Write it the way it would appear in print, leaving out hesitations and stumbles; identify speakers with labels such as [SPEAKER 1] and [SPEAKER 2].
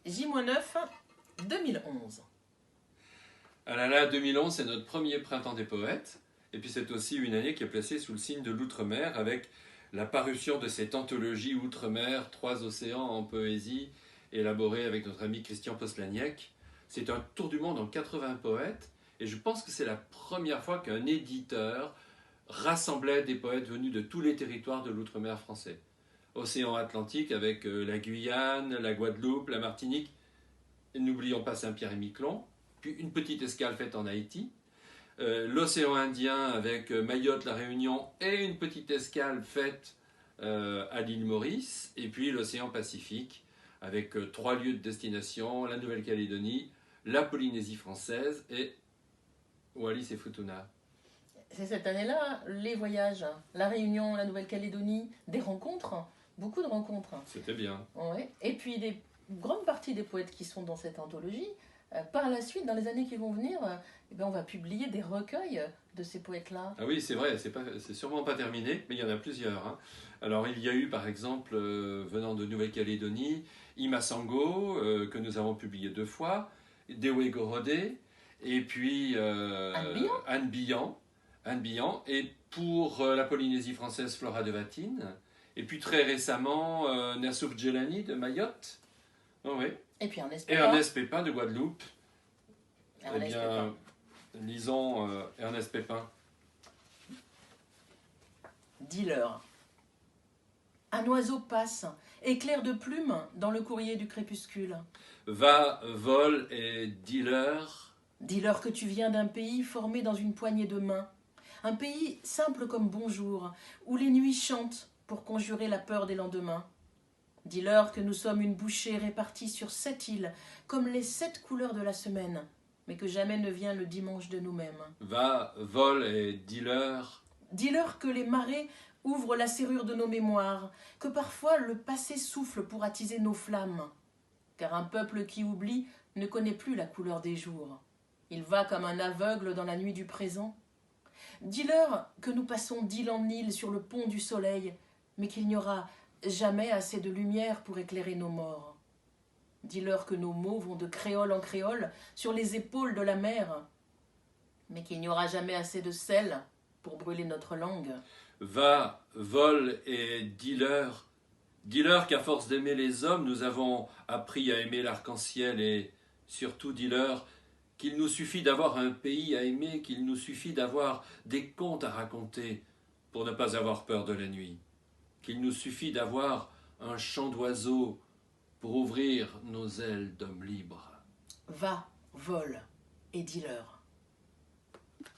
[SPEAKER 1] J-9 2011.
[SPEAKER 2] Ah là là, 2011, c'est notre premier printemps des poètes. Et puis c'est aussi une année qui est placée sous le signe de l'outre-mer avec la parution de cette anthologie Outre-mer, 3 océans en poésie, élaborée avec notre ami Christian Poslaniec. C'est un tour du monde en 80 poètes. Et je pense que c'est la première fois qu'un éditeur rassemblait des poètes venus de tous les territoires de l'outre-mer français. Océan Atlantique avec la Guyane, la Guadeloupe, la Martinique. Et n'oublions pas Saint-Pierre-et-Miquelon. Puis une petite escale faite en Haïti. L'océan Indien avec Mayotte, la Réunion et une petite escale faite à l'île Maurice. Et puis l'océan Pacifique avec 3 lieux de destination, la Nouvelle-Calédonie, la Polynésie française et Wallis et Futuna.
[SPEAKER 1] C'est cette année-là, les voyages, la Réunion, la Nouvelle-Calédonie, des rencontres, beaucoup de rencontres.
[SPEAKER 2] C'était bien.
[SPEAKER 1] Ouais. Et puis des grande partie des poètes qui sont dans cette anthologie, par la suite, dans les années qui vont venir, eh bien, on va publier des recueils de ces poètes-là.
[SPEAKER 2] Ah oui, c'est vrai, c'est sûrement pas terminé, mais il y en a plusieurs. Hein. Alors il y a eu par exemple, venant de Nouvelle-Calédonie, Ima Sango, que nous avons publié 2 fois, Dewe Gorodé, et puis Anne Billan, et pour la Polynésie française, Flora de Vatine, et puis très récemment, Nassouf Djelani de Mayotte. Oh, oui.
[SPEAKER 1] Et puis
[SPEAKER 2] Ernest Pépin de Guadeloupe.
[SPEAKER 1] Ernest
[SPEAKER 2] Eh bien, lisons Ernest Pépin.
[SPEAKER 1] Dis-leur. Un oiseau passe, éclair de plume dans le courrier du crépuscule.
[SPEAKER 2] Va, vole et dis-leur.
[SPEAKER 1] Dis-leur que tu viens d'un pays formé dans une poignée de mains. Un pays simple comme bonjour, où les nuits chantent pour conjurer la peur des lendemains. Dis-leur que nous sommes une bouchée répartie sur 7 îles, comme les 7 couleurs de la semaine, mais que jamais ne vient le dimanche de nous-mêmes.
[SPEAKER 2] Va, vole et dis-leur.
[SPEAKER 1] Dis-leur que les marées ouvrent la serrure de nos mémoires, que parfois le passé souffle pour attiser nos flammes. Car un peuple qui oublie ne connaît plus la couleur des jours. Il va comme un aveugle dans la nuit du présent. Dis-leur que nous passons d'île en île sur le pont du soleil, mais qu'il n'y aura jamais assez de lumière pour éclairer nos morts. Dis-leur que nos mots vont de créole en créole sur les épaules de la mer, mais qu'il n'y aura jamais assez de sel pour brûler notre langue.
[SPEAKER 2] Va, vole et dis-leur. Dis-leur qu'à force d'aimer les hommes, nous avons appris à aimer l'arc-en-ciel et surtout dis-leur qu'il nous suffit d'avoir un pays à aimer, qu'il nous suffit d'avoir des contes à raconter pour ne pas avoir peur de la nuit. Qu'il nous suffit d'avoir un chant d'oiseau pour ouvrir nos ailes d'hommes libres.
[SPEAKER 1] Va, vole et dis-leur.